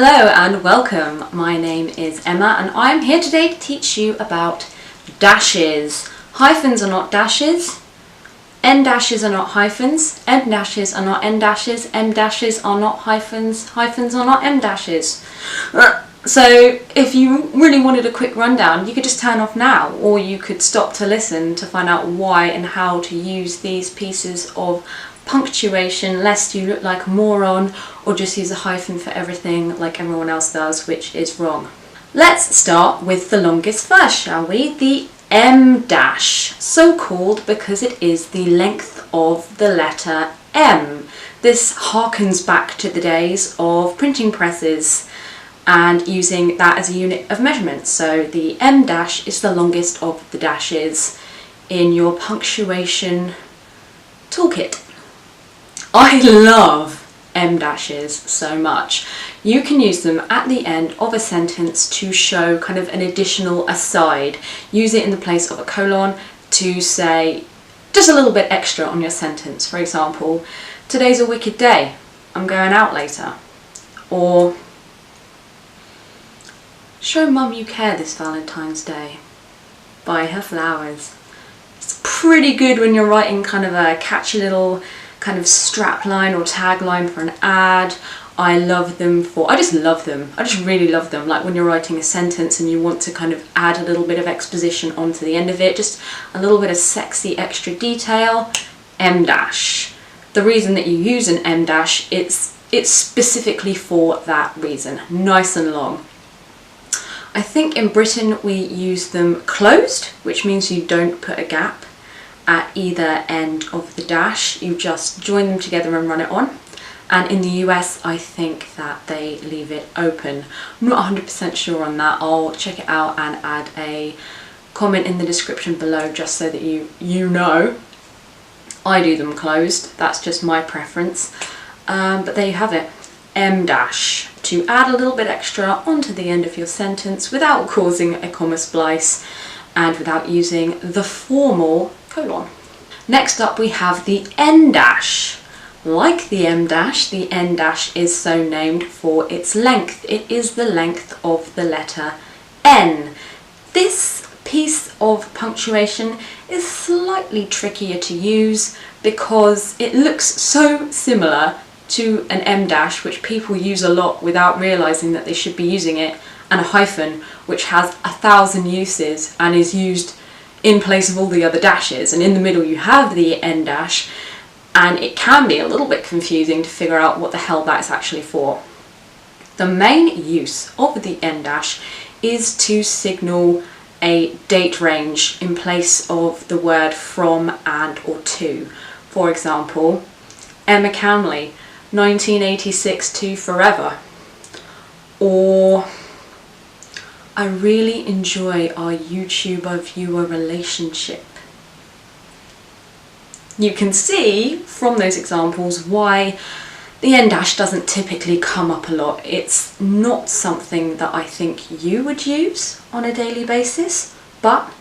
Hello and welcome. My name is Emma and I am here today to teach you about dashes. Hyphens are not dashes, N dashes are not hyphens, M dashes are not N dashes, M dashes are not hyphens, hyphens are not M dashes. So if you really wanted a quick rundown, you could just turn off now, or you could stop to listen to find out why and how to use these pieces of punctuation, lest you look like a moron or just use a hyphen for everything like everyone else does, which is wrong. Let's start with the longest first, shall we? The M dash, so called because it is the length of the letter M. This harkens back to the days of printing presses and using that as a unit of measurement. So the M dash is the longest of the dashes in your punctuation toolkit. I love M dashes so much. You can use them at the end of a sentence to show kind of an additional aside. Use it in the place of a colon to say just a little bit extra on your sentence. For example, today's a wicked day, I'm going out later. Or, show mum you care this Valentine's Day, buy her flowers. It's pretty good when you're writing kind of a catchy little kind of strap line or tagline for an ad. I love them I just really love them. Like when you're writing a sentence and you want to kind of add a little bit of exposition onto the end of it, just a little bit of sexy extra detail, M dash. The reason that you use an M dash, it's specifically for that reason, nice and long. I think in Britain we use them closed, which means you don't put a gap at either end of the dash, you just join them together and run it on. And in the US, I think that they leave it open. I'm not 100% sure on that. I'll check it out and add a comment in the description below just so that you know. I do them closed, that's just my preference. But there you have it, M dash, to add a little bit extra onto the end of your sentence without causing a comma splice and without using the formal colon. Next up we have the N dash. Like the M dash, the N dash is so named for its length. It is the length of the letter N. This piece of punctuation is slightly trickier to use because it looks so similar to an M dash, which people use a lot without realizing that they should be using it, and a hyphen, which has 1,000 uses and is used in place of all the other dashes, and in the middle you have the N dash, and it can be a little bit confusing to figure out what the hell that's actually for. The main use of the N dash is to signal a date range in place of the word from, and, or to. For example, Emma Cownley, 1986 to forever. Or, I really enjoy our YouTuber viewer relationship. You can see from those examples why the N dash doesn't typically come up a lot. It's not something that I think you would use on a daily basis, but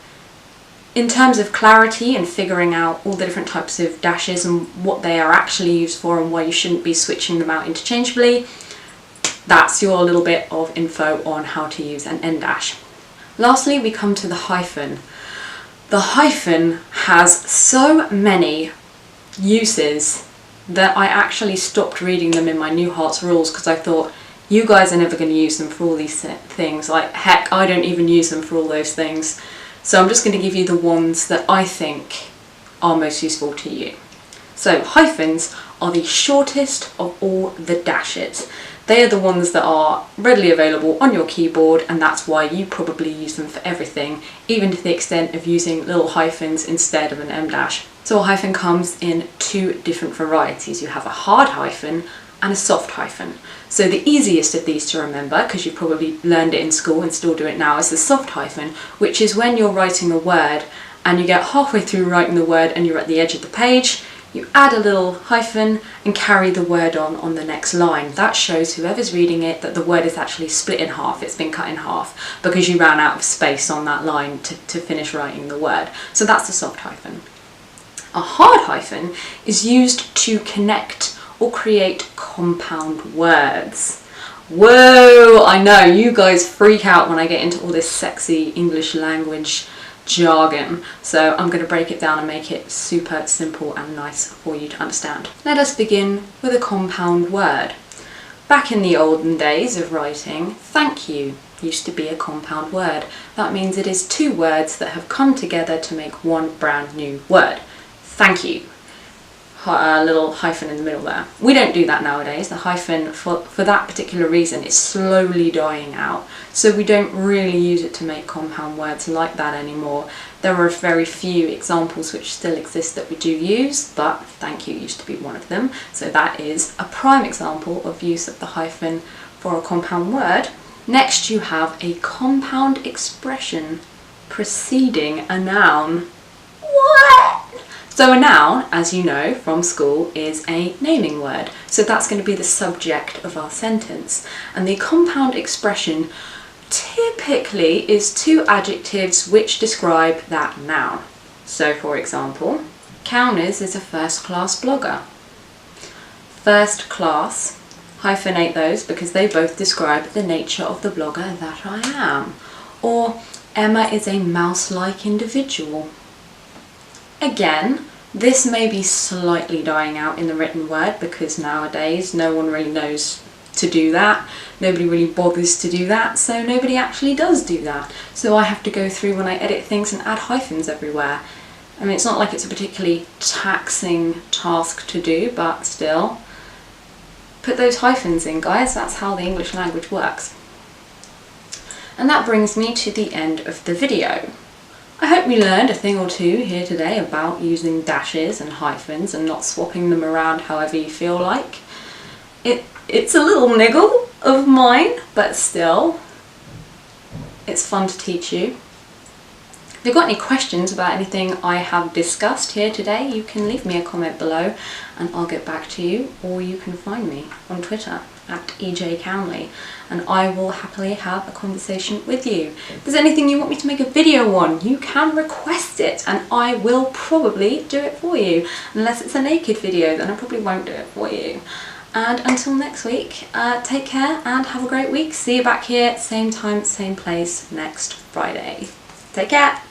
in terms of clarity and figuring out all the different types of dashes and what they are actually used for and why you shouldn't be switching them out interchangeably, that's your little bit of info on how to use an N dash. Lastly, we come to the hyphen. The hyphen has so many uses that I actually stopped reading them in my New Hearts rules because I thought, you guys are never going to use them for all these things. Like, heck, I don't even use them for all those things. So I'm just going to give you the ones that I think are most useful to you. So hyphens are the shortest of all the dashes. They are the ones that are readily available on your keyboard, and that's why you probably use them for everything, even to the extent of using little hyphens instead of an M dash. So a hyphen comes in two different varieties. You have a hard hyphen and a soft hyphen. So the easiest of these to remember, because you've probably learned it in school and still do it now, is the soft hyphen, which is when you're writing a word and you get halfway through writing the word and you're at the edge of the page, you add a little hyphen and carry the word on the next line. That shows whoever's reading it that the word is actually split in half, it's been cut in half, because you ran out of space on that line to finish writing the word. So that's the soft hyphen. A hard hyphen is used to connect or create compound words. Whoa! I know, you guys freak out when I get into all this sexy English language jargon, so I'm going to break it down and make it super simple and nice for you to understand. Let us begin with a compound word. Back in the olden days of writing, thank you used to be a compound word. That means it is two words that have come together to make one brand new word. Thank you. A little hyphen in the middle there. We don't do that nowadays. The hyphen, for that particular reason, is slowly dying out. So we don't really use it to make compound words like that anymore. There are very few examples which still exist that we do use, but thank you used to be one of them. So that is a prime example of use of the hyphen for a compound word. Next you have a compound expression preceding a noun. What? So a noun, as you know from school, is a naming word. So that's going to be the subject of our sentence. And the compound expression typically is two adjectives which describe that noun. So for example, Cowners is a first-class blogger. First class, hyphenate those because they both describe the nature of the blogger that I am. Or Emma is a mouse-like individual. Again, this may be slightly dying out in the written word because nowadays no one really knows to do that. Nobody really bothers to do that, so nobody actually does do that. So I have to go through when I edit things and add hyphens everywhere. I mean, it's not like it's a particularly taxing task to do, but still. Put those hyphens in, guys. That's how the English language works. And that brings me to the end of the video. I hope we learned a thing or two here today about using dashes and hyphens and not swapping them around however you feel like. It's a little niggle of mine, but still, it's fun to teach you. If you've got any questions about anything I have discussed here today, you can leave me a comment below and I'll get back to you, or you can find me on Twitter at @EJCownley and I will happily have a conversation with you. If there's anything you want me to make a video on, you can request it and I will probably do it for you. Unless it's a naked video, then I probably won't do it for you. And until next week, take care and have a great week. See you back here, same time, same place next Friday. Take care.